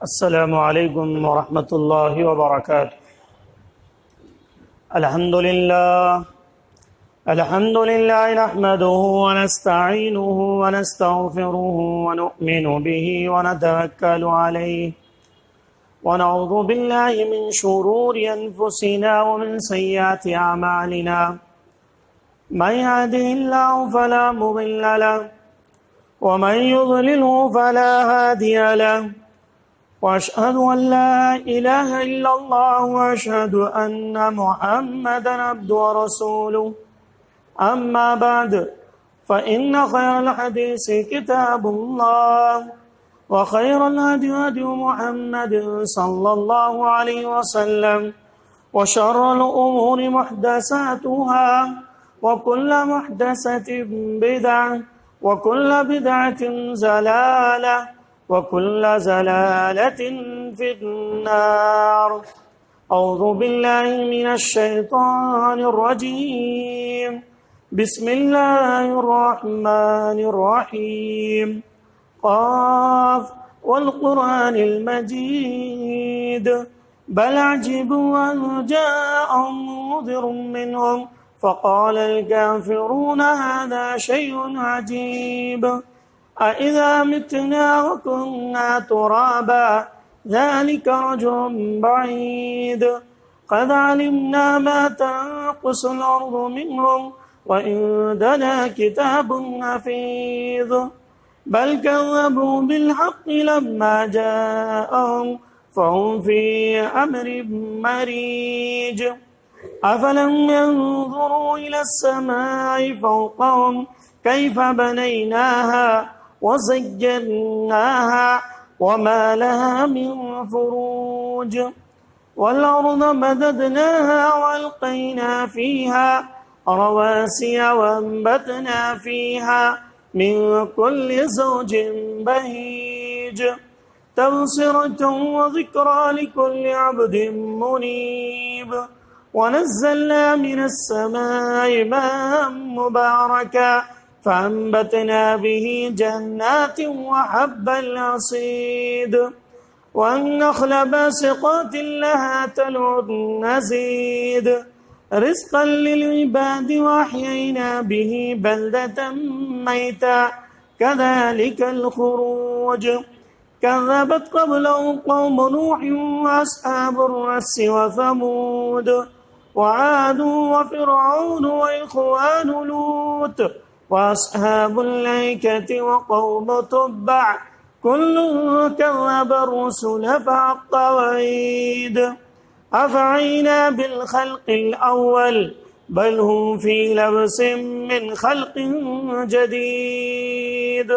السلام علیکم ورحمۃ اللہ وبرکاتہ۔ الحمد للہ نحمده ونستعینه ونستغفره ونؤمن به ونتوکل علیہ ونعوذ باللہ من شرور انفسنا ومن سیئات اعمالنا من يهده الله فلا مضل له ومن يضلله فلا هادي له وأشهد أن لا إله إلا الله وأشهد أن محمدا عبده ورسوله أما بعد فإن خير الحديث كتاب الله وخير الهدي هدي محمد صلى الله عليه وسلم وشر الأمور محدثاتها وكل محدثة بدعة وكل بدعة ضلالة وكل زلالة في النار۔ أعوذ بالله من الشيطان الرجيم، بسم الله الرحمن الرحيم، قاف والقرآن المجيد بل عجبوا أن جاءهم منذر منهم فقال الكافرون هذا شيء عجيب أإذا متنا وكنا ترابا ذلك رجل بعيد قد علمنا ما تنقص الأرض منهم وعندنا كتاب حفيظ بل كذبوا بالحق لما جاءهم فهم في أمر مريج أفلم ينظروا إلى السماء فوقهم كيف بنيناها وزيناها وما لها من فروج والأرض مددناها وألقينا فيها رواسي وأنبتنا فيها من كل زوج بهيج تبصرة وذكرى لكل عبد منيب ونزلنا من السماء ماء مباركا فأنبتنا به جنات وحب العصيد والنخل باسقات لها طلع نضيد رزقا للعباد وأحيينا به بلدة ميتا كذلك الخروج كذبت قبلهم قوم نوح وأصحاب الرس وثمود وعاد وفرعون وإخوان لوط وأصحاب الأيكة وقوم تبع كل كذب الرسل فحق وعيد أفعينا بالخلق الأول بل هم في لبس من خلق جديد۔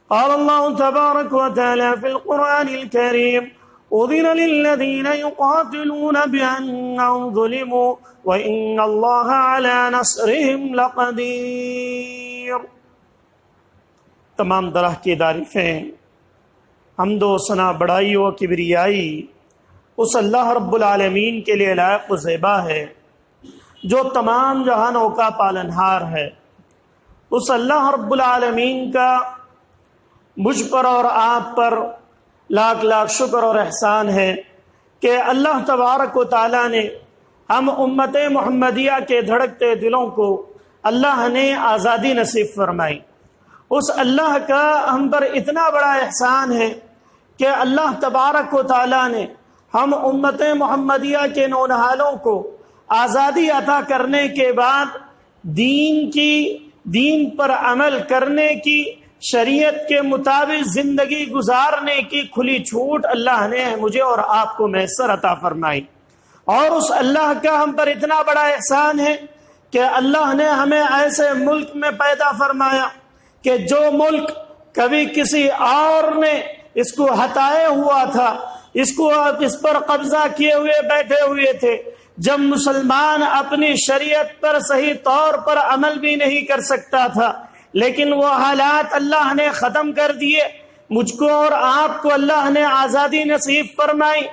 قال الله تبارك وتعالى في القرآن الكريم أذن للذين يقاتلون بأنهم ظلموا وإن الله على نصرهم لقدير۔ تمام طرح کی تعریفیں، حمد و ثنا، بڑائی و کبریائی اس اللہ رب العالمین کے لیے لائق و زیبا ہے جو تمام جہانوں کا پالنہار ہے۔ اس اللہ رب العالمین کا مجھ پر اور آپ پر لاکھ لاکھ شکر اور احسان ہے کہ اللہ تبارک و تعالیٰ نے ہم امت محمدیہ کے دھڑکتے دلوں کو اللہ نے آزادی نصیب فرمائی۔ اس اللہ کا ہم پر اتنا بڑا احسان ہے کہ اللہ تبارک و تعالیٰ نے ہم امت محمدیہ کے نونہالوں کو آزادی عطا کرنے کے بعد دین پر عمل کرنے کی، شریعت کے مطابق زندگی گزارنے کی کھلی چھوٹ اللہ نے مجھے اور آپ کو میسر عطا فرمائی۔ اور اس اللہ کا ہم پر اتنا بڑا احسان ہے کہ اللہ نے ہمیں ایسے ملک میں پیدا فرمایا کہ جو ملک کبھی کسی اور نے اس کو ہتائے ہوا تھا، اس پر قبضہ کیے ہوئے بیٹھے ہوئے تھے، جب مسلمان اپنی شریعت پر صحیح طور پر عمل بھی نہیں کر سکتا تھا، لیکن وہ حالات اللہ نے ختم کر دیے۔ مجھ کو اور آپ کو اللہ نے آزادی نصیب فرمائی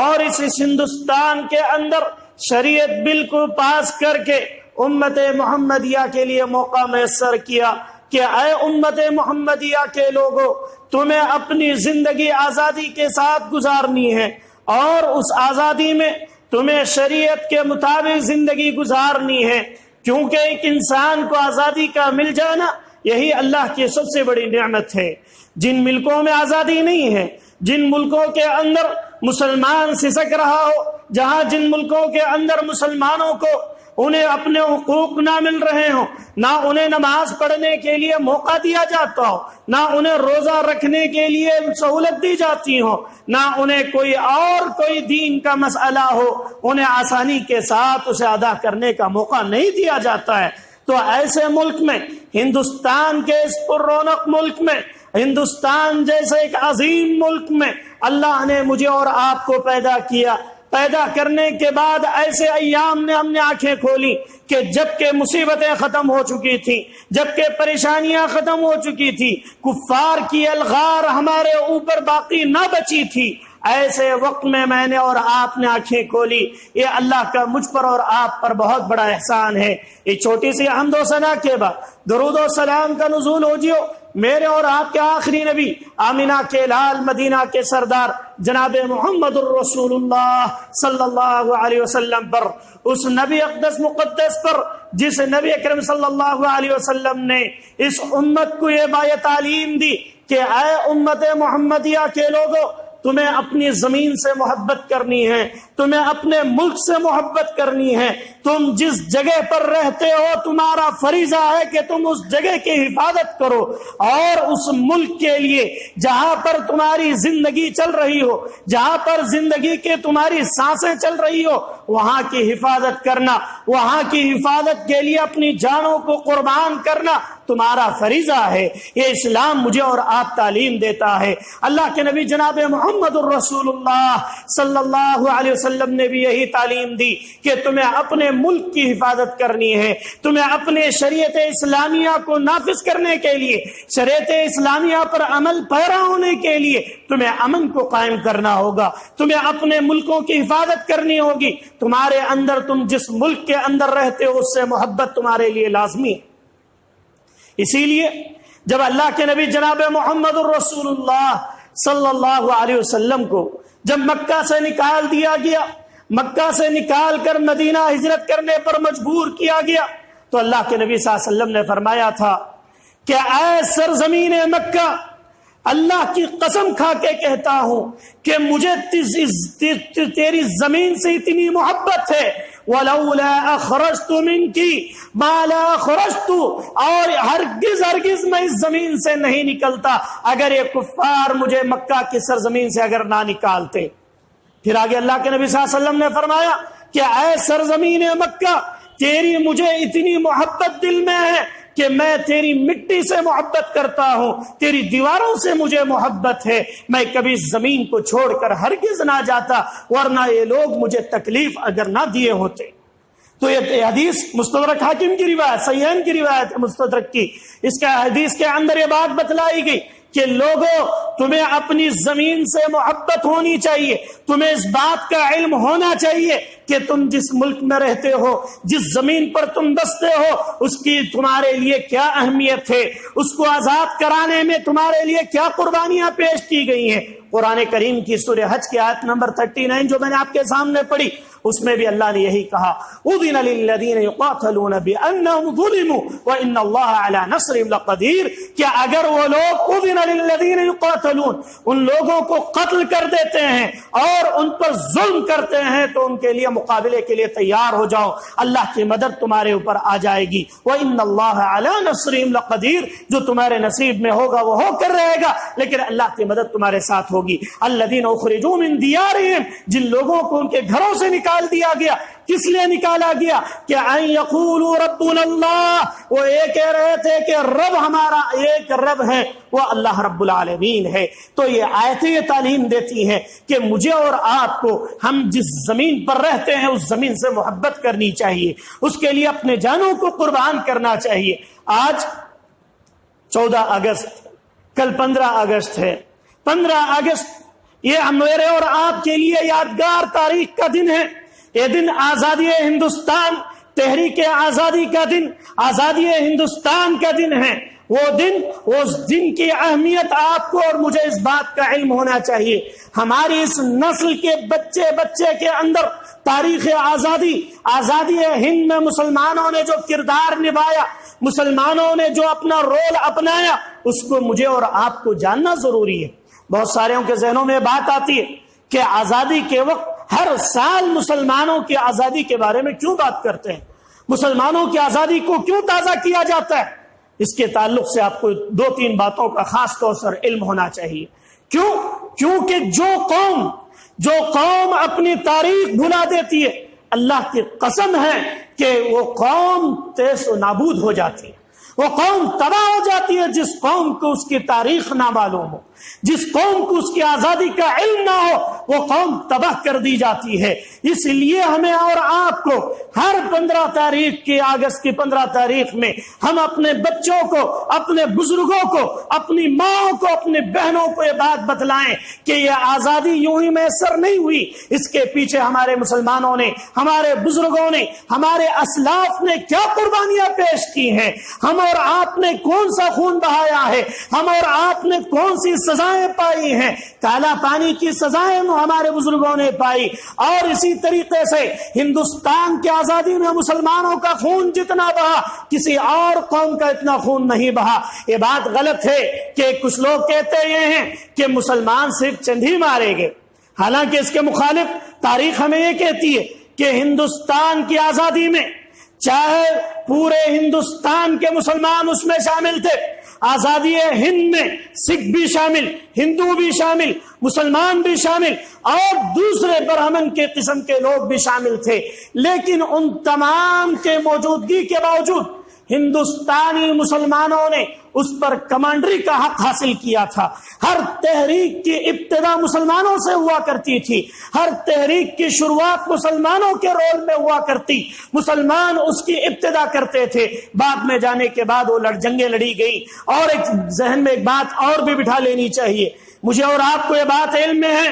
اور اس ہندوستان کے اندر شریعت بل کو پاس کر کے امت محمدیہ کے لیے موقع میسر کیا کہ اے امت محمدیہ کے لوگوں، تمہیں اپنی زندگی آزادی کے ساتھ گزارنی ہے، اور اس آزادی میں تمہیں شریعت کے مطابق زندگی گزارنی ہے، کیونکہ ایک انسان کو آزادی کا مل جانا یہی اللہ کی سب سے بڑی نعمت ہے۔ جن ملکوں میں آزادی نہیں ہے، جن ملکوں کے اندر مسلمان سسک رہا ہو، جہاں جن ملکوں کے اندر مسلمانوں کو انہیں اپنے حقوق نہ مل رہے ہوں، نہ انہیں نماز پڑھنے کے لیے موقع دیا جاتا ہو، نہ انہیں روزہ رکھنے کے لیے سہولت دی جاتی ہو، نہ انہیں کوئی دین کا مسئلہ ہو، انہیں آسانی کے ساتھ اسے ادا کرنے کا موقع نہیں دیا جاتا ہے، تو ایسے ملک میں، ہندوستان کے اس پر رونق ملک میں، ہندوستان جیسے ایک عظیم ملک میں اللہ نے مجھے اور آپ کو پیدا کیا۔ پیدا کرنے کے بعد ایسے ایام نے ہم نے آنکھیں کھولی کہ جبکہ مصیبتیں ختم ہو چکی تھی، جبکہ پریشانیاں ختم ہو چکی تھی، کفار کی الغار ہمارے اوپر باقی نہ بچی تھی، ایسے وقت میں نے اور آپ نے آنکھیں کھولی۔ یہ اللہ کا مجھ پر اور آپ پر بہت بڑا احسان ہے۔ ایک چھوٹی سی حمد و ثنا کے بعد درود و سلام کا نزول ہو جیو میرے اور آپ کے آخری نبی، آمینہ کے لال، مدینہ کے سردار جناب محمد الرسول اللہ صلی اللہ علیہ وسلم پر، اس نبی اقدس مقدس پر جس نبی اکرم صلی اللہ علیہ وسلم نے اس امت کو یہ بات تعلیم دی کہ اے امت محمدیہ کے لوگوں، تمہیں اپنی زمین سے محبت کرنی ہے، تمہیں اپنے ملک سے محبت کرنی ہے، تم جس جگہ پر رہتے ہو تمہارا فریضہ ہے کہ تم اس جگہ کی حفاظت کرو، اور اس ملک کے لیے جہاں پر تمہاری زندگی چل رہی ہو، جہاں پر زندگی کے تمہاری سانسیں چل رہی ہو، وہاں کی حفاظت کرنا، وہاں کی حفاظت کے لیے اپنی جانوں کو قربان کرنا تمہارا فریضہ ہے۔ یہ اسلام مجھے اور آپ تعلیم دیتا ہے۔ اللہ کے نبی جناب محمد الرسول اللہ صلی اللہ علیہ وسلم نے بھی یہی تعلیم دی کہ تمہیں اپنے ملک کی حفاظت کرنی ہے، تمہیں اپنے شریعت اسلامیہ کو نافذ کرنے کے لیے، شریعت اسلامیہ پر عمل پیرا ہونے کے لیے تمہیں امن کو قائم کرنا ہوگا، تمہیں اپنے ملکوں کی حفاظت کرنی ہوگی۔ تمہارے اندر، تم جس ملک کے اندر رہتے ہو اس سے محبت تمہارے لیے لازمی ہے۔ اسی لیے جب اللہ کے نبی جناب محمد الرسول اللہ صلی اللہ علیہ وسلم کو جب مکہ سے نکال دیا گیا، مکہ سے نکال کر مدینہ ہجرت کرنے پر مجبور کیا گیا، تو اللہ کے نبی صلی اللہ علیہ وسلم نے فرمایا تھا کہ اے سرزمین مکہ، اللہ کی قسم کھا کے کہتا ہوں کہ مجھے تیری زمین سے اتنی محبت ہے، وَلَوْلَا أَخْرَجْتُ مِنْكِ مَا لَا أَخْرَجْتُ، اور ہرگز میں اس زمین سے نہیں نکلتا اگر یہ کفار مجھے مکہ کی سرزمین سے اگر نہ نکالتے۔ پھر آگے اللہ کے نبی صلی اللہ علیہ وسلم نے فرمایا کہ اے سرزمین مکہ، تیری مجھے اتنی محبت دل میں ہے کہ میں تیری مٹی سے محبت کرتا ہوں، تیری دیواروں سے مجھے محبت ہے، میں کبھی زمین کو چھوڑ کر ہرگز نہ جاتا، ورنہ یہ لوگ مجھے تکلیف اگر نہ دیے ہوتے۔ تو یہ حدیث مستدرک حاکم کی روایت، صحیحین کی روایت ہے مستدرک کی، اس کا حدیث کے اندر یہ بات بتلائی گئی کہ لوگوں، تمہیں اپنی زمین سے محبت ہونی چاہیے، تمہیں اس بات کا علم ہونا چاہیے کہ تم جس ملک میں رہتے ہو، جس زمین پر تم بستے ہو، اس کی تمہارے لیے کیا اہمیت ہے، اس کو آزاد کرانے میں تمہارے لیے کیا قربانیاں پیش کی گئی ہیں۔ قرآن کریم کی سورہ حج کی آیت نمبر 39 جو میں نے آپ کے سامنے پڑھی، اس میں بھی اللہ نے یہی کہا، اذن للذین یقاتلون بانہم ظلموا وان اللہ علی نصرہم لقدیر، کہ اگر وہ لوگ اذن للذین یقاتلون، ان لوگوں کو قتل کر دیتے ہیں اور ان پر ظلم کرتے ہیں تو ان کے لیے مقابلے کے لیے تیار ہو جاؤ، اللہ کی مدد تمہارے اوپر آ جائے گی۔ وان اللہ علی نصرہم لقدیر، جو تمہارے نصیب میں ہوگا وہ ہو کر رہے گا، لیکن اللہ کی مدد تمہارے ساتھ ہوگی۔ الذین اخرجوا من دیارہم، جن لوگوں کو ان کے گھروں سے نکال دیا گیا، کس لیے نکالا گیا؟ کہ ان یقولوا ربنا اللہ، وہ یہ کہہ رہے تھے کہ رب ہمارا ایک رب ہے، وہ اللہ رب العالمین ہے۔ تو یہ آیتیں یہ تعلیم دیتی ہیں کہ مجھے اور آپ کو، ہم جس زمین پر رہتے ہیں اس زمین سے محبت کرنی چاہیے، اس کے لیے اپنے جانوں کو قربان کرنا چاہیے۔ آج 14 اگست، کل 15 اگست ہے۔ 15 اگست یہ میرے اور آپ کے لیے یادگار تاریخ کا دن ہے۔ یہ دن آزادی ہندوستان، تحریک آزادی کا دن، آزادی ہندوستان کا دن ہے۔ وہ دن، اس دن کی اہمیت آپ کو اور مجھے اس بات کا علم ہونا چاہیے۔ ہماری اس نسل کے بچے بچے کے اندر تاریخ آزادی ہند میں مسلمانوں نے جو کردار نبھایا، مسلمانوں نے جو اپنا رول اپنایا، اس کو مجھے اور آپ کو جاننا ضروری ہے۔ بہت ساروں کے ذہنوں میں بات آتی ہے کہ آزادی کے وقت ہر سال مسلمانوں کی آزادی کے بارے میں کیوں بات کرتے ہیں، مسلمانوں کی آزادی کو کیوں تازہ کیا جاتا ہے؟ اس کے تعلق سے آپ کو 2-3 باتوں کا خاص طور پر علم ہونا چاہیے۔ کیونکہ جو قوم اپنی تاریخ بھلا دیتی ہے، اللہ کی قسم ہے کہ وہ قوم تیس و نابود ہو جاتی ہے، وہ قوم تباہ ہو جاتی ہے۔ جس قوم کو اس کی تاریخ نہ معلوم ہو، جس قوم کو اس کی آزادی کا علم نہ ہو، وہ قوم تباہ کر دی جاتی ہے۔ اس لیے ہمیں اور آپ کو ہر 15 تاریخ کی، اگست کی 15 تاریخ میں ہم اپنے بچوں کو، اپنے بزرگوں کو، اپنی ماں کو، اپنے بہنوں کو یہ بات بتلائیں کہ یہ آزادی یوں ہی میسر نہیں ہوئی، اس کے پیچھے ہمارے مسلمانوں نے، ہمارے بزرگوں نے، ہمارے اسلاف نے کیا قربانیاں پیش کی ہیں، ہم اور آپ نے کون سا خون بہایا ہے، ہم اور آپ نے کون سی سزائیں پائی ہیں۔ کالا پانی کی سزائیں ہمارے بزرگوں نے پائی، اور اسی طریقے سے ہندوستان کی آزادی میں مسلمانوں کا خون جتنا بہا، کسی اور قوم کا اتنا خون نہیں بہا۔ یہ بات غلط ہے کہ کچھ لوگ کہتے یہ ہیں کہ مسلمان صرف چند ہی مارے گئے، حالانکہ اس کے مخالف تاریخ ہمیں یہ کہتی ہے کہ ہندوستان کی آزادی میں چاہے پورے ہندوستان کے مسلمان اس میں شامل تھے، آزادی ہند میں سکھ بھی شامل، ہندو بھی شامل، مسلمان بھی شامل، اور دوسرے برہمن کے قسم کے لوگ بھی شامل تھے، لیکن ان تمام کے موجودگی کے باوجود ہندوستانی مسلمانوں نے اس پر کمانڈری کا حق حاصل کیا تھا۔ ہر تحریک کی ابتدا مسلمانوں سے ہوا کرتی تھی، ہر تحریک کی شروعات مسلمانوں کے رول میں ہوا کرتی، مسلمان اس کی ابتدا کرتے تھے، بعد میں جانے کے بعد وہ جنگیں لڑی گئی۔ اور ایک ذہن میں ایک بات اور بھی بٹھا لینی چاہیے، مجھے اور آپ کو یہ بات علم میں ہے،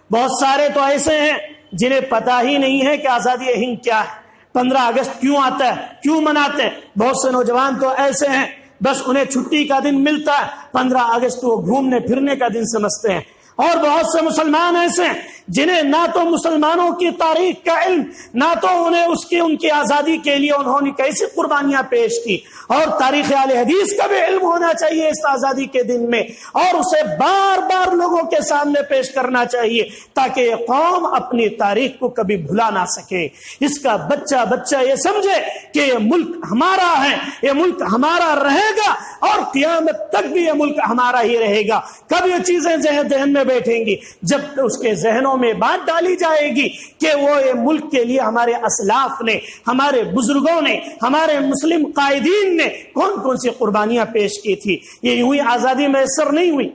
بہت سارے تو ایسے ہیں جنہیں پتہ ہی نہیں ہے کہ آزادی ہند کیا ہے، 15 اگست کیوں آتا ہے، کیوں مناتے ہیں۔ بہت سے نوجوان تو ایسے ہیں بس انہیں چھٹی کا دن ملتا ہے، 15 اگست کو گھومنے پھرنے کا دن سمجھتے ہیں، اور بہت سے مسلمان ایسے ہیں جنہیں نہ تو مسلمانوں کی تاریخ کا علم، نہ تو انہیں ان کی آزادی کے لیے انہوں نے کیسی قربانیاں پیش کی، اور تاریخ اہل حدیث کا بھی علم ہونا چاہیے اس آزادی کے دن میں، اور اسے بار بار لوگوں کے سامنے پیش کرنا چاہیے تاکہ یہ قوم اپنی تاریخ کو کبھی بھلا نہ سکے، اس کا بچہ یہ سمجھے کہ یہ ملک ہمارا ہے، یہ ملک ہمارا رہے گا، اور قیامت تک بھی یہ ملک ہمارا ہی رہے گا۔ کب یہ چیزیں ذہن میں بیٹھیں گی؟ جب اس کے ذہنوں میں بات ڈالی جائے گی کہ وہ یہ ملک کے لیے ہمارے اسلاف نے، ہمارے بزرگوں نے، ہمارے مسلم قائدین نے کون کون سی قربانیاں پیش کی تھی۔ یہ یوں ہی آزادی میسر نہیں ہوئی۔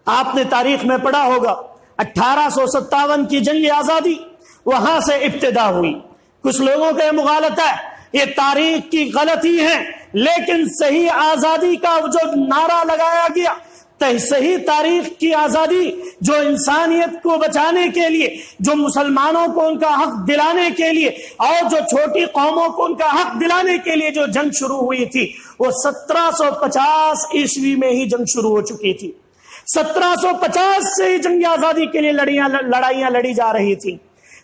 آپ نے تاریخ میں پڑھا ہوگا 1857 کی جنگ آزادی وہاں سے ابتدا ہوئی۔ کچھ لوگوں کا یہ مغالطہ ہے، یہ تاریخ کی غلطی ہے، لیکن صحیح آزادی کا جو نعرہ لگایا گیا، صحیح تاریخ کی آزادی جو انسانیت کو بچانے کے لیے، جو مسلمانوں کو ان کا حق دلانے کے لیے، اور جو چھوٹی قوموں کو ان کا حق دلانے کے لیے جو جنگ شروع ہوئی تھی، وہ 1750 عیسوی میں ہی جنگ شروع ہو چکی تھی۔ 1750 سے ہی جنگ آزادی کے لیے لڑائیاں لڑی جا رہی تھی۔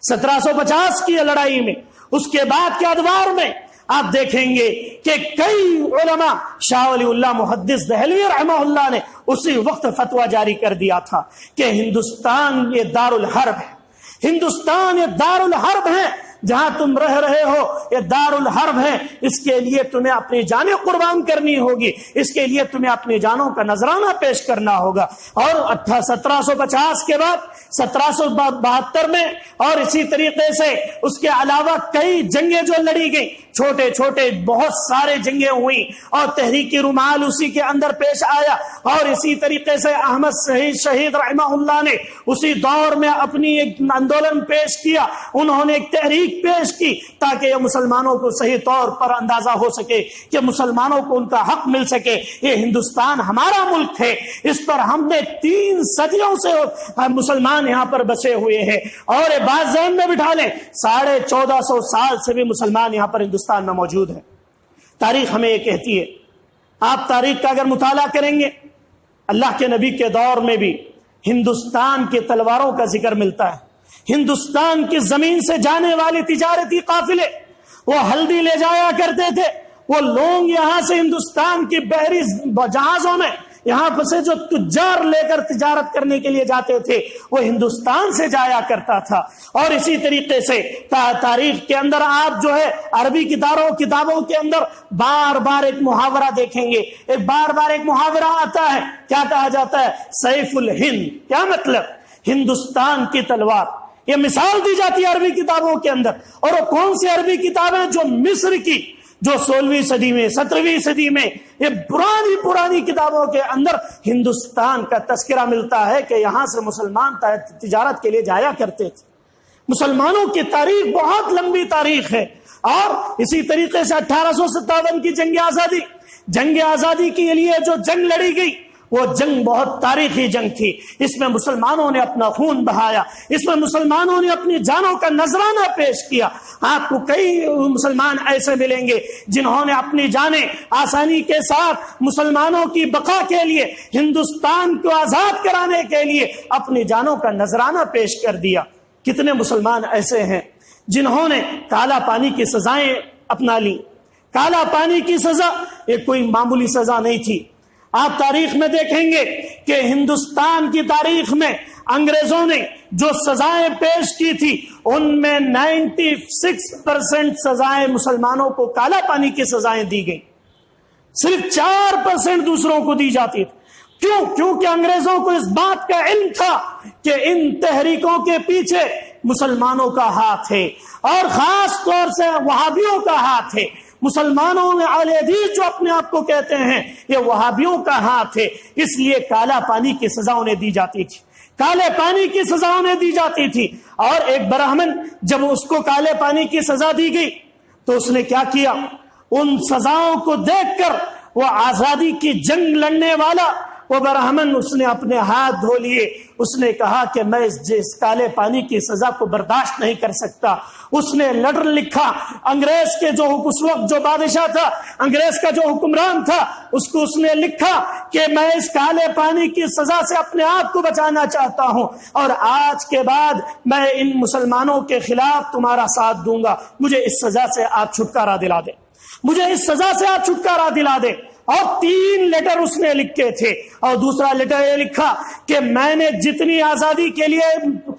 1750 کی لڑائی میں، اس کے بعد کے ادوار میں آپ دیکھیں گے کہ کئی علماء، شاہ ولی اللہ محدث دہلوی رحمہ اللہ نے اسی وقت فتویٰ جاری کر دیا تھا کہ ہندوستان یہ دار الحرب ہے، ہندوستان یہ دار الحرب ہے، جہاں تم رہ رہے ہو یہ دار الحرب ہے، اس کے لیے تمہیں اپنی جانیں قربان کرنی ہوگی، اس کے لیے تمہیں اپنی جانوں کا نذرانہ پیش کرنا ہوگا۔ اور 1750 کے بعد 1772 میں، اور اسی طریقے سے اس کے علاوہ کئی جنگیں جو لڑی گئی، چھوٹے چھوٹے بہت سارے جنگیں ہوئی، اور تحریک رومال اسی کے اندر پیش آیا، اور اسی طریقے سے احمد شہید رحمہ اللہ نے اسی دور میں اپنی ایک آندولن پیش کیا، انہوں نے ایک تحریک پیش کی تاکہ یہ مسلمانوں کو صحیح طور پر اندازہ ہو سکے کہ مسلمانوں کو ان کا حق مل سکے۔ یہ ہندوستان ہمارا ملک ہے، اس پر ہم نے 3 صدیوں سے مسلمان یہاں پر بسے ہوئے ہیں، اور یہ بات ذہن میں بٹھا لیں 1450 سال سے بھی مسلمان یہاں پر ہندوستان میں موجود ہیں۔ تاریخ ہمیں یہ کہتی ہے آپ تاریخ کا اگر مطالعہ کریں گے، اللہ کے نبی کے دور میں بھی ہندوستان کے تلواروں کا ذکر ملتا ہے۔ ہندوستان کی زمین سے جانے والے تجارتی قافلے، وہ ہلدی لے جایا کرتے تھے، وہ لوگ یہاں سے ہندوستان کی بحری جہازوں میں یہاں سے جو تجار لے کر تجارت کرنے کے لیے جاتے تھے وہ ہندوستان سے جایا کرتا تھا۔ اور اسی طریقے سے تاریخ کے اندر آپ جو ہے عربی کتابوں کے اندر بار بار ایک محاورہ دیکھیں گے، بار بار ایک محاورہ آتا ہے، کیا کہا جاتا ہے؟ سیف الہند۔ کیا مطلب؟ ہندوستان کی تلوار۔ یہ مثال دی جاتی ہے عربی کتابوں کے اندر، اور وہ کون سی عربی کتابیں؟ جو مصر کی، جو 16ویں صدی میں 17ویں صدی میں، یہ پرانی کتابوں کے اندر ہندوستان کا تذکرہ ملتا ہے کہ یہاں سے مسلمان تجارت کے لیے جایا کرتے تھے۔ مسلمانوں کی تاریخ بہت لمبی تاریخ ہے۔ اور اسی طریقے سے 1857 کی جنگ آزادی کے لیے جو جنگ لڑی گئی، وہ جنگ بہت تاریخی جنگ تھی۔ اس میں مسلمانوں نے اپنا خون بہایا، اس میں مسلمانوں نے اپنی جانوں کا نذرانہ پیش کیا۔ آپ کو کئی مسلمان ایسے ملیں گے جنہوں نے اپنی جانیں آسانی کے ساتھ مسلمانوں کی بقا کے لیے، ہندوستان کو آزاد کرانے کے لیے اپنی جانوں کا نذرانہ پیش کر دیا۔ کتنے مسلمان ایسے ہیں جنہوں نے کالا پانی کی سزائیں اپنا لی۔ کالا پانی کی سزا یہ کوئی معمولی سزا نہیں تھی۔ آپ تاریخ میں دیکھیں گے کہ ہندوستان کی تاریخ میں انگریزوں نے جو سزائیں پیش کی تھی ان میں 96% سزائیں مسلمانوں کو کالا پانی کی سزائیں دی گئی، صرف 4% دوسروں کو دی جاتی تھی۔ کیوں؟ کیونکہ انگریزوں کو اس بات کا علم تھا کہ ان تحریکوں کے پیچھے مسلمانوں کا ہاتھ ہے، اور خاص طور سے وہابیوں کا ہاتھ ہے۔ مسلمانوں میں اہل حدیث جو اپنے آپ کو کہتے ہیں، یہ وہابیوں کا ہاتھ ہے، اس لیے کالا پانی کی سزا انہیں دی جاتی تھی، کالے پانی کی سزا انہیں دی جاتی تھی۔ اور ایک برہمن جب اس کو کالے پانی کی سزا دی گئی تو اس نے کیا کیا؟ ان سزاؤں کو دیکھ کر وہ آزادی کی جنگ لڑنے والا وہ برہمن، اس نے اپنے ہاتھ دھو لیے، اس نے کہا کہ میں اس کالے پانی کی سزا کو برداشت نہیں کر سکتا۔ اس نے لیٹر لکھا انگریز کے جو اس وقت جو بادشاہ تھا، انگریز کا جو حکمران تھا، اس کو اس نے لکھا کہ میں اس کالے پانی کی سزا سے اپنے آپ کو بچانا چاہتا ہوں، اور آج کے بعد میں ان مسلمانوں کے خلاف تمہارا ساتھ دوں گا، مجھے اس سزا سے آپ چھٹکارا دلا دیں، مجھے اس سزا سے آپ چھٹکارا دلا دیں۔ اور 3 لیٹر اس نے لکھے تھے، اور دوسرا لیٹر یہ لکھا کہ میں نے جتنی آزادی کے لیے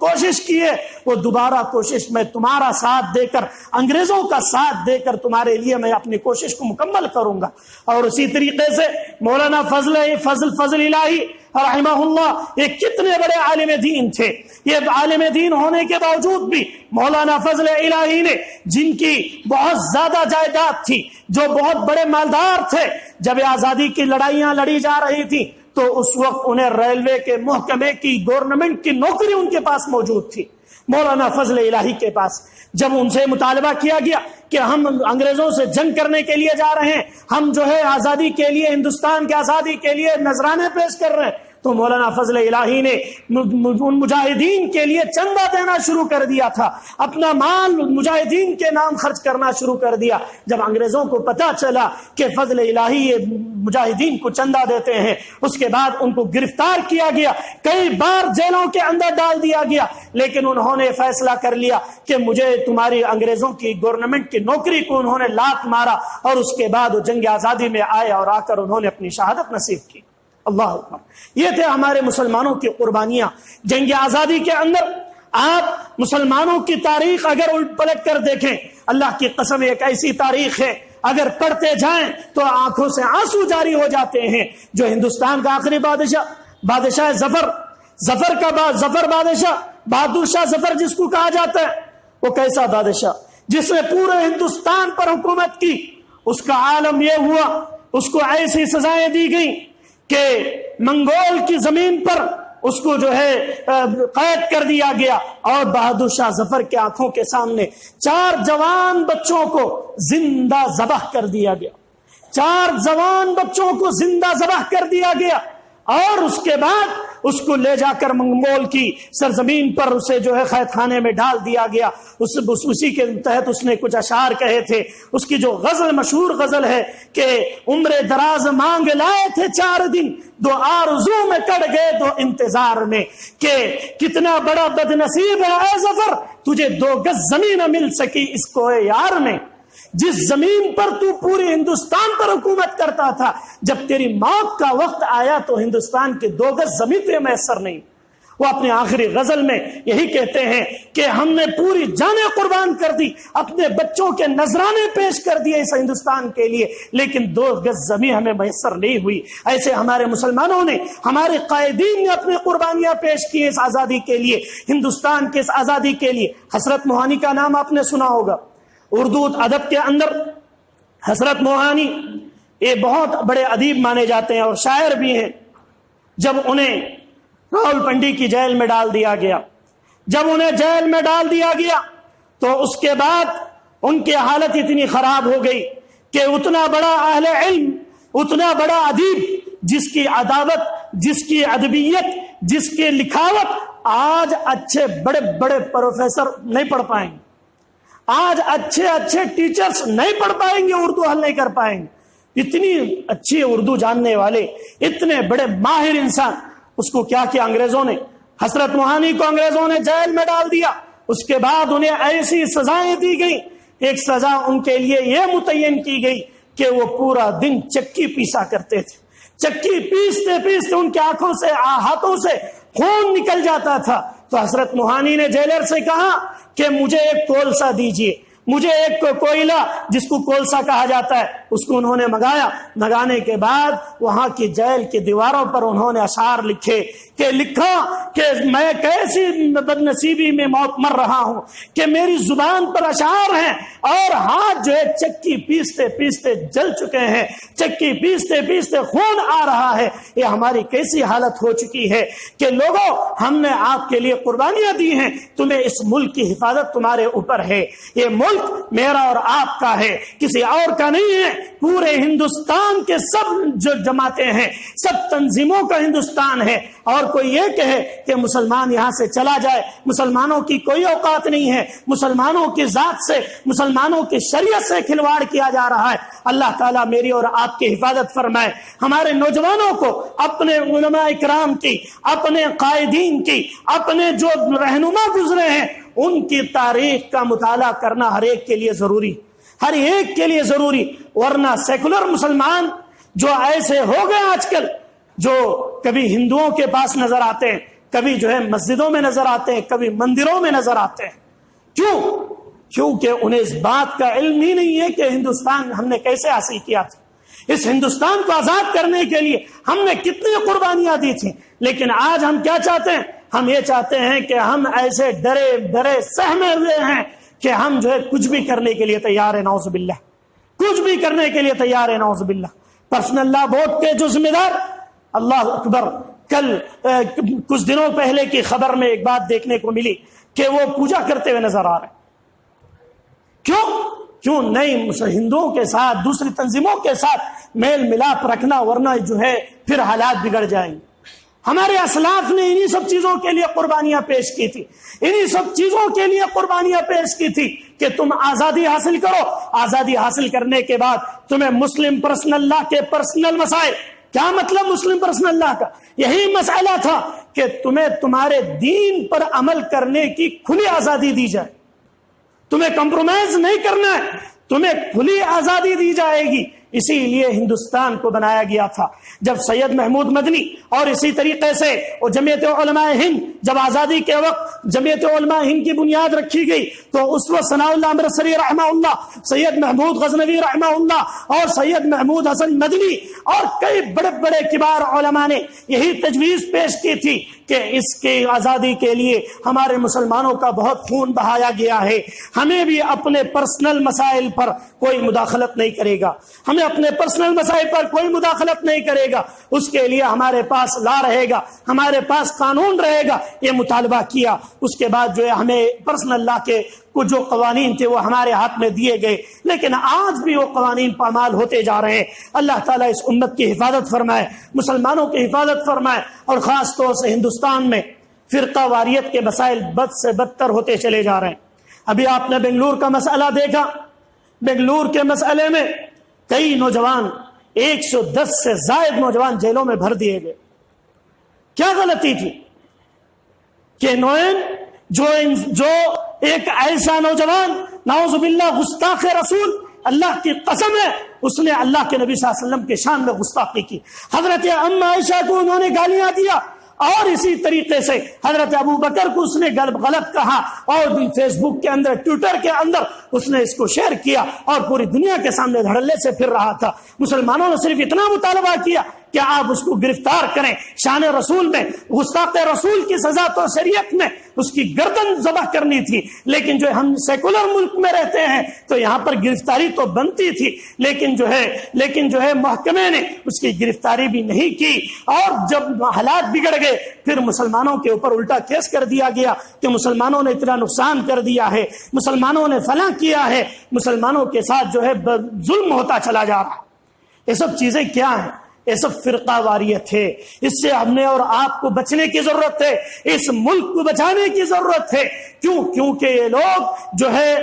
کوشش کی ہے وہ دوبارہ کوشش میں تمہارا ساتھ دے کر، انگریزوں کا ساتھ دے کر تمہارے لیے میں اپنی کوشش کو مکمل کروں گا۔ اور اسی طریقے سے مولانا فضل الہی رحمہ اللہ، یہ کتنے بڑے عالم دین تھے۔ یہ عالم دین ہونے کے باوجود بھی مولانا فضل الہی نے، جن کی بہت زیادہ جائیداد تھی، جو بہت بڑے مالدار تھے، جب آزادی کی لڑائیاں لڑی جا رہی تھی تو اس وقت انہیں ریلوے کے محکمے کی، گورنمنٹ کی نوکری ان کے پاس موجود تھی، مولانا فضل الہی کے پاس۔ جب ان سے مطالبہ کیا گیا کہ ہم انگریزوں سے جنگ کرنے کے لیے جا رہے ہیں، ہم جو ہے آزادی کے لیے، ہندوستان کی آزادی کے لیے نذرانے پیش کر رہے ہیں، تو مولانا فضل الہی نے ان مجاہدین کے لیے چندہ دینا شروع کر دیا تھا، اپنا مال مجاہدین کے نام خرچ کرنا شروع کر دیا۔ جب انگریزوں کو پتا چلا کہ فضل الہی یہ مجاہدین کو چندہ دیتے ہیں، اس کے بعد ان کو گرفتار کیا گیا، کئی بار جیلوں کے اندر ڈال دیا گیا، لیکن انہوں نے فیصلہ کر لیا کہ مجھے تمہاری انگریزوں کی گورنمنٹ کی نوکری کو انہوں نے لات مارا، اور اس کے بعد وہ جنگ آزادی میں آئے اور آ کر انہوں نے اپنی شہادت نصیب کی۔ اللہ اکبر۔ یہ تھے ہمارے مسلمانوں کی قربانیاں جنگ آزادی کے اندر۔ آپ مسلمانوں کی تاریخ اگر الٹ پلٹ کر دیکھیں، اللہ کی قسم ایک ایسی تاریخ ہے، اگر پڑھتے جائیں تو آنکھوں سے آنسو جاری ہو جاتے ہیں۔ جو ہندوستان کا آخری بادشاہ ظفر بادشاہ، بہادر شاہ ظفر جس کو کہا جاتا ہے، وہ کیسا بادشاہ جس نے پورے ہندوستان پر حکومت کی۔ اس کا عالم یہ ہوا، اس کو ایسی سزائیں دی گئیں کہ منگول کی زمین پر اس کو جو ہے قید کر دیا گیا، اور بہادر شاہ ظفر کے آنکھوں کے سامنے 4 جوان بچوں کو زندہ ذبح کر دیا گیا، 4 جوان بچوں کو زندہ ذبح کر دیا گیا۔ اور اس کے بعد اس کو لے جا کر منگول کی سرزمین پر اسے جو ہے قید خانے میں ڈال دیا گیا. اسی کے تحت اس نے کچھ اشعار کہے تھے. اس کی جو غزل مشہور غزل ہے کہ عمر دراز مانگ لائے تھے 4 دن، 2 آرزو میں کٹ گئے 2 انتظار میں، کہ کتنا بڑا بد نصیب ہے اے ظفر تجھے 2 گز زمین نہ مل سکی اس کوہ یار میں. جس زمین پر تو پورے ہندوستان پر حکومت کرتا تھا، جب تیری موت کا وقت آیا تو ہندوستان کے 2 گز زمین پہ میسر نہیں. وہ اپنے آخری غزل میں یہی کہتے ہیں کہ ہم نے پوری جانیں قربان کر دی، اپنے بچوں کے نذرانے پیش کر دیے اس ہندوستان کے لیے، لیکن 2 گز زمین ہمیں میسر نہیں ہوئی. ایسے ہمارے مسلمانوں نے، ہمارے قائدین نے اپنی قربانیاں پیش کی اس آزادی کے لیے، ہندوستان کے اس آزادی کے لیے. حضرت موہانی کا نام آپ نے سنا ہوگا. اردو ادب کے اندر حضرت موہانی یہ بہت بڑے ادیب مانے جاتے ہیں اور شاعر بھی ہیں. جب انہیں راولپنڈی کی جیل میں ڈال دیا گیا، جب انہیں جیل میں ڈال دیا گیا تو اس کے بعد ان کی حالت اتنی خراب ہو گئی کہ اتنا بڑا اہل علم، اتنا بڑا ادیب، جس کی عداوت، جس کی ادبیت، جس کی لکھاوت آج اچھے بڑے بڑے پروفیسر نہیں پڑھ پائیں گے، آج اچھے اچھے ٹیچرز نہیں پڑھ پائیں گے، اردو حل نہیں کر پائیں گے. اتنی اچھی اردو جاننے والے، اتنے بڑے ماہر انسان، اس کو کیا کیا انگریزوں نے. حضرت موہانی کو انگریزوں نے جیل میں ڈال دیا. اس کے بعد انہیں ایسی سزائیں دی گئی. ایک سزا ان کے لیے یہ متعین کی گئی کہ وہ پورا دن چکی پیسا کرتے تھے. چکی پیستے پیستے ان کی آنکھوں سے، ہاتھوں سے خون نکل جاتا تھا. تو حضرت موہانی نے جیلر سے کہا کہ مجھے ایک کولسا دیجئے، مجھے ایک کوئلہ جس کو کولسا کہا جاتا ہے، اس کو انہوں نے منگایا. منگانے کے بعد وہاں کی جیل کی دیواروں پر انہوں نے اشعار لکھے کہ لکھا کہ میں کیسی بد نصیبی میں موت مر رہا ہوں کہ میری زبان پر اشعار ہیں اور ہاتھ جو ہے چکی پیستے پیستے جل چکے ہیں، چکی پیستے پیستے خون آ رہا ہے. یہ ہماری کیسی حالت ہو چکی ہے کہ لوگوں، ہم نے آپ کے لیے قربانیاں دی ہیں، تمہیں اس ملک کی حفاظت تمہارے اوپر ہے. یہ ملک میرا اور آپ کا ہے، کسی اور کا نہیں ہے. پورے ہندوستان کے سب جو جماعتیں ہیں، سب تنظیموں کا ہندوستان ہے. اور کوئی یہ کہے کہ مسلمان یہاں سے چلا جائے، مسلمانوں کی کوئی اوقات نہیں ہے. مسلمانوں کی ذات سے، مسلمانوں کی شریعت سے کھلواڑ کیا جا رہا ہے. اللہ تعالیٰ میری اور آپ کی حفاظت فرمائے. ہمارے نوجوانوں کو اپنے علماء اکرام کی، اپنے قائدین کی، اپنے جو رہنما گزرے ہیں ان کی تاریخ کا مطالعہ کرنا ہر ایک کے لیے ضروری، ہر ایک کے لیے ضروری. ورنہ سیکولر مسلمان جو ایسے ہو گئے آج کل، جو کبھی ہندوؤں کے پاس نظر آتے ہیں، کبھی جو ہے مسجدوں میں نظر آتے ہیں، کبھی مندروں میں نظر آتے ہیں. کیوں؟ کیونکہ انہیں اس بات کا علم ہی نہیں ہے کہ ہندوستان ہم نے کیسے حاصل کیا تھا. اس ہندوستان کو آزاد کرنے کے لیے ہم نے کتنی قربانیاں دی تھیں. لیکن آج ہم کیا چاہتے ہیں؟ ہم یہ چاہتے ہیں کہ ہم ایسے ڈرے سہمے ہوئے ہیں کہ ہم جو ہے کچھ بھی کرنے کے لیے تیار ہیں. نعوذ باللہ، کچھ بھی کرنے کے لیے تیار ہیں. نعوذ باللہ. پرسنل لا بورڈ کے جو ذمہ دار، اللہ اکبر، کل کچھ دنوں پہلے کی خبر میں ایک بات دیکھنے کو ملی کہ وہ پوجا کرتے ہوئے نظر آ رہے ہیں. کیوں نہیں ہندوؤں کے ساتھ، دوسری تنظیموں کے ساتھ میل ملاپ رکھنا، ورنہ جو ہے پھر حالات بگڑ جائیں گے. ہمارے اسلاف نے انہی سب چیزوں کے لیے قربانیاں پیش کی تھی، انہی سب چیزوں کے لیے قربانیاں پیش کی تھی کہ تم آزادی حاصل کرو. آزادی حاصل کرنے کے بعد تمہیں مسلم پرسنل لا کے پرسنل مسائل، کیا مطلب مسلم پرسنل لا کا؟ یہی مسئلہ تھا کہ تمہیں تمہارے دین پر عمل کرنے کی کھلی آزادی دی جائے، تمہیں کمپرومائز نہیں کرنا ہے، تمہیں کھلی آزادی دی جائے گی. اسی لیے ہندوستان کو بنایا گیا تھا. جب سید محمود مدنی اور اسی طریقے سے وہ جمعیت علماء ہند، جب آزادی کے وقت جمعیت علماء ہند کی بنیاد رکھی گئی تو اس وقت ثناء اللہ امرتسری رحمہ اللہ، سید محمود غزنوی رحمہ اللہ اور سید محمود حسن مدنی اور کئی بڑے بڑے کبار علماء نے یہی تجویز پیش کی تھی کہ اس کی آزادی کے لیے ہمارے مسلمانوں کا بہت خون بہایا گیا ہے، ہمیں بھی اپنے پرسنل مسائل پر کوئی مداخلت نہیں کرے گا، ہمیں اپنے پرسنل مسائل پر کوئی مداخلت نہیں کرے گا. اس کے لیے ہمارے پاس لا رہے گا، ہمارے پاس قانون رہے گا. یہ مطالبہ کیا. اس کے بعد جو ہے ہمیں پرسنل لا کے کو جو قوانین تھے وہ ہمارے ہاتھ میں دیے گئے، لیکن آج بھی وہ قوانین پامال ہوتے جا رہے ہیں۔ اللہ تعالیٰ اس امت کی حفاظت فرمائے، مسلمانوں کی حفاظت فرمائے، اور خاص طور سے ہندوستان میں فرقہ واریت کے مسائل بد سے بدتر ہوتے چلے جا رہے ہیں۔ ابھی آپ نے بنگلور کا مسئلہ دیکھا، بنگلور کے مسئلے میں کئی نوجوان، 110 سے زائد نوجوان جیلوں میں بھر دیے گئے۔ کیا غلطی تھی کہ نوئن جو ایک ایسا نوجوان نعوذ باللہ گستاخ رسول، اللہ کی قسم ہے اس نے اللہ کے نبی صلی اللہ علیہ وسلم کے شان میں گستاخی کی، حضرت ام عائشہ کو انہوں نے گالیاں دیا، اور اسی طریقے سے حضرت ابو بکر کو اس نے غلط کہا، اور بھی فیس بک کے اندر، ٹویٹر کے اندر اس نے اس کو شیئر کیا اور پوری دنیا کے سامنے دھڑلے سے پھر رہا تھا۔ مسلمانوں نے صرف اتنا مطالبہ کیا کہ آپ اس کو گرفتار کریں، شان رسول میں گستاخ رسول کی سزا تو شریعت میں اس کی گردن ذبح کرنی تھی، لیکن جو ہم سیکولر ملک میں رہتے ہیں تو یہاں پر گرفتاری تو بنتی تھی، لیکن جو ہے محکمے نے اس کی گرفتاری بھی نہیں کی، اور جب حالات بگڑ گئے پھر مسلمانوں کے اوپر الٹا کیس کر دیا گیا کہ مسلمانوں نے اتنا نقصان کر دیا ہے، مسلمانوں نے فلاں کیا ہے، مسلمانوں کے ساتھ جو ہے ظلم ہوتا چلا جا رہا۔ یہ سب چیزیں کیا ہیں؟ یہ سب فرقہ واریت ہے۔ اس سے ہم نے اور آپ کو بچنے کی ضرورت ہے، اس ملک کو بچانے کی ضرورت ہے۔ کیونکہ یہ لوگ جو ہے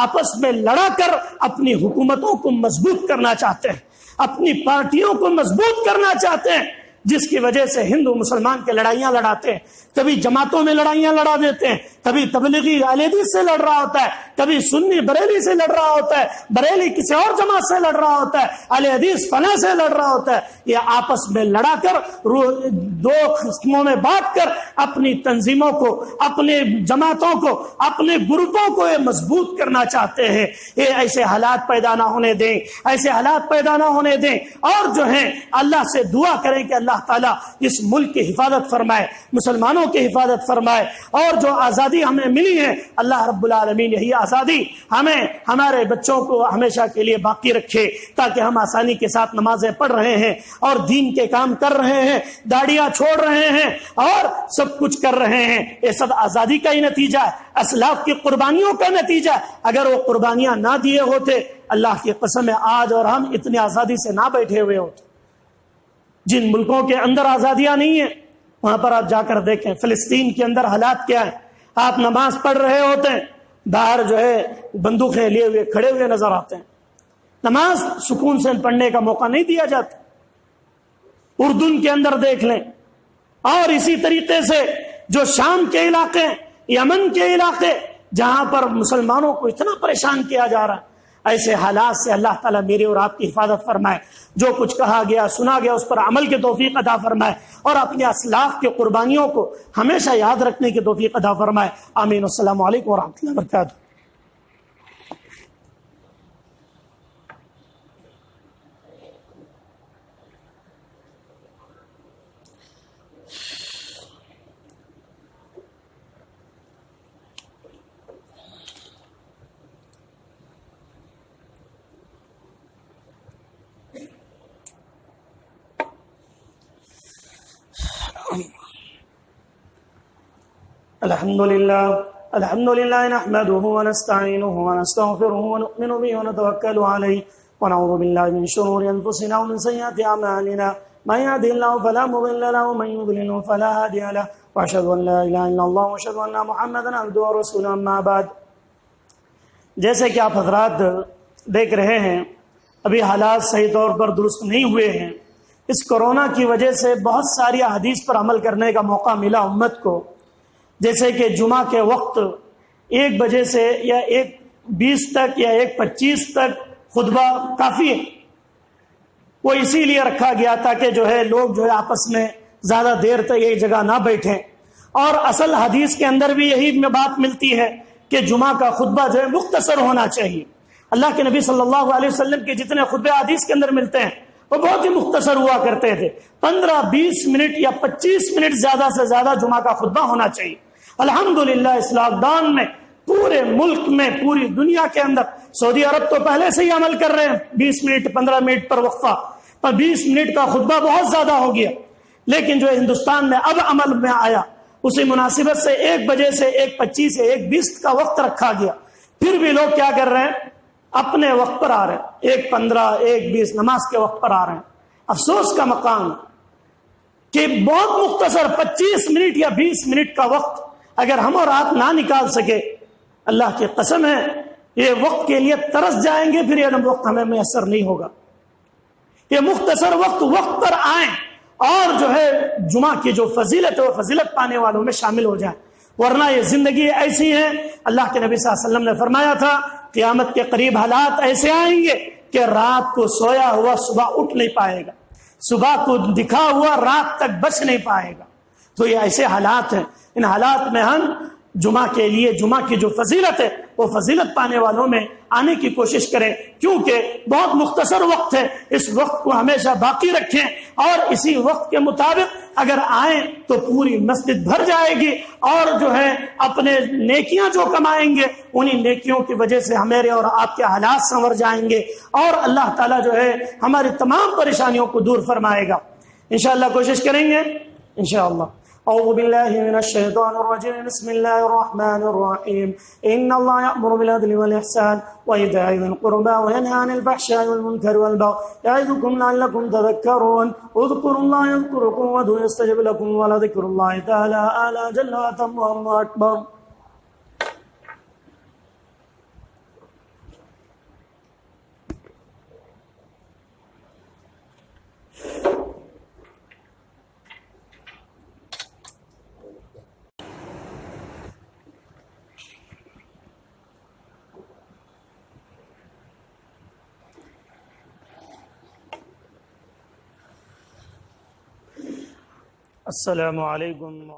آپس میں لڑا کر اپنی حکومتوں کو مضبوط کرنا چاہتے ہیں، اپنی پارٹیوں کو مضبوط کرنا چاہتے ہیں، جس کی وجہ سے ہندو مسلمان کے لڑائیاں لڑاتے ہیں، کبھی جماعتوں میں لڑائیاں لڑا دیتے ہیں، کبھی تبلیغی اہل حدیث سے لڑ رہا ہوتا ہے، کبھی سنی بریلی سے لڑ رہا ہوتا ہے، بریلی کسی اور جماعت سے لڑ رہا ہوتا ہے، اہل حدیث فلاں سے لڑ رہا ہوتا ہے۔ یہ آپس میں لڑا کر دو قسموں میں بانٹ کر اپنی تنظیموں کو، اپنے جماعتوں کو، اپنے گروپوں کو یہ مضبوط کرنا چاہتے ہیں۔ یہ ایسے حالات پیدا نہ ہونے دیں، ایسے حالات پیدا نہ ہونے دیں، اور جو ہے اللہ سے دعا کریں کہ اللہ تعالیٰ اس ملک کی حفاظت فرمائے، مسلمانوں کی حفاظت فرمائے، اور جو آزادی ہمیں ملی ہے اللہ رب العالمین یہی آزادی ہمیں، ہمارے بچوں کو ہمیشہ کے لیے باقی رکھے، تاکہ ہم آسانی کے ساتھ نمازیں پڑھ رہے ہیں اور دین کے کام کر رہے ہیں، داڑیاں چھوڑ رہے ہیں اور سب کچھ کر رہے ہیں۔ یہ سب آزادی کا ہی نتیجہ ہے، اسلاف کی قربانیوں کا نتیجہ ہے۔ اگر وہ قربانیاں نہ دیے ہوتے، اللہ کی قسم ہے آج اور ہم اتنی آزادی سے نہ بیٹھے ہوئے ہوتے۔ جن ملکوں کے اندر آزادیاں نہیں ہیں وہاں پر آپ جا کر دیکھیں، فلسطین کے اندر حالات کیا ہے۔ آپ نماز پڑھ رہے ہوتے ہیں، باہر جو ہے بندوقیں لیے ہوئے کھڑے ہوئے نظر آتے ہیں، نماز سکون سے پڑھنے کا موقع نہیں دیا جاتا۔ اردن کے اندر دیکھ لیں، اور اسی طریقے سے جو شام کے علاقے، یمن کے علاقے، جہاں پر مسلمانوں کو اتنا پریشان کیا جا رہا ہے، ایسے حالات سے اللہ تعالیٰ میرے اور آپ کی حفاظت فرمائے۔ جو کچھ کہا گیا، سنا گیا، اس پر عمل کی توفیق عطا فرمائے، اور اپنے اسلاف کی قربانیوں کو ہمیشہ یاد رکھنے کی توفیق عطا فرمائے۔ آمین۔ السلام علیکم ورحمۃ اللہ وبرکاتہ۔ الحمد لله نحمده ونستعينه ونستغفره ونؤمن به ونتوكل عليه ونعوذ بالله من شرور انفسنا ومن سيئات اعمالنا من يهده الله فلا مضل له ومن يضلل فلا هادي له واشهد ان لا اله الا الله واشهد ان محمدا عبده ورسوله اما بعد۔ جیسے کہ آپ حضرات دیکھ رہے ہیں، ابھی حالات صحیح طور پر درست نہیں ہوئے ہیں۔ اس کورونا کی وجہ سے بہت ساری احادیث پر عمل کرنے کا موقع ملا امت کو، جیسے کہ جمعہ کے وقت 1 بجے سے یا 1:20 تک یا 1:25 تک خطبہ کافی ہے، وہ اسی لیے رکھا گیا تھا کہ جو ہے لوگ جو ہے آپس میں زیادہ دیر تک ایک جگہ نہ بیٹھیں، اور اصل حدیث کے اندر بھی یہی بات ملتی ہے کہ جمعہ کا خطبہ جو ہے مختصر ہونا چاہیے۔ اللہ کے نبی صلی اللہ علیہ وسلم کے جتنے خطبے حدیث کے اندر ملتے ہیں وہ بہت ہی مختصر ہوا کرتے تھے، 15-20 منٹ یا 25 منٹ زیادہ سے زیادہ جمعہ کا خطبہ ہونا چاہیے۔ الحمدللہ اس لاک ڈاؤن میں پورے ملک میں، پوری دنیا کے اندر، سعودی عرب تو پہلے سے ہی عمل کر رہے ہیں 20 منٹ 15 منٹ پر وقفہ، پر 20 منٹ کا خطبہ بہت زیادہ ہو گیا، لیکن جو ہندوستان میں اب عمل میں آیا اسی مناسبت سے 1 بجے سے 1:25 سے 1:20 کا وقت رکھا گیا، پھر بھی لوگ کیا کر رہے ہیں؟ اپنے وقت پر آ رہے ہیں، 1:15 1:20 نماز کے وقت پر آ رہے ہیں۔ افسوس کا مقام کہ بہت مختصر 25 منٹ یا 20 منٹ کا وقت اگر ہم اور آپ نہ نکال سکے، اللہ کی قسم ہے یہ وقت کے لیے ترس جائیں گے، پھر یہ وقت ہمیں میسر نہیں ہوگا۔ یہ مختصر وقت پر آئیں اور جو ہے جمعہ کی جو فضیلت ہے وہ فضیلت پانے والوں میں شامل ہو جائیں، ورنہ یہ زندگی ایسی ہے۔ اللہ کے نبی صلی اللہ علیہ وسلم نے فرمایا تھا قیامت کے قریب حالات ایسے آئیں گے کہ رات کو سویا ہوا صبح اٹھ نہیں پائے گا، صبح کو دکھا ہوا رات تک بچ نہیں پائے گا۔ تو یہ ایسے حالات ہیں، ان حالات میں ہم جمعہ کے لیے جمعہ کی جو فضیلت ہے وہ فضیلت پانے والوں میں آنے کی کوشش کریں، کیونکہ بہت مختصر وقت ہے، اس وقت کو ہمیشہ باقی رکھیں اور اسی وقت کے مطابق اگر آئیں تو پوری مسجد بھر جائے گی، اور جو ہے اپنے نیکیاں جو کمائیں گے انہی نیکیوں کی وجہ سے ہمارے اور آپ کے حالات سنور جائیں گے، اور اللہ تعالیٰ جو ہے ہماری تمام پریشانیوں کو دور فرمائے گا۔ انشاءاللہ کوشش کریں گے انشاءاللہ۔ اعوذ باللہ من الشیطان الرجیم، بسم اللہ الرحمن الرحیم، ان اللہ یأمر بالعدل والاحسان وایتاء ذی القربى وینہی عن الفحشاء والمنکر والبغی یعظکم لعلکم تذکرون، اذکروا اللہ یذکرکم وادعوہ یستجب لکم ولذکر اللہ تعالی اعلی جل وعلا واللہ اکبر۔ السلام علیکم۔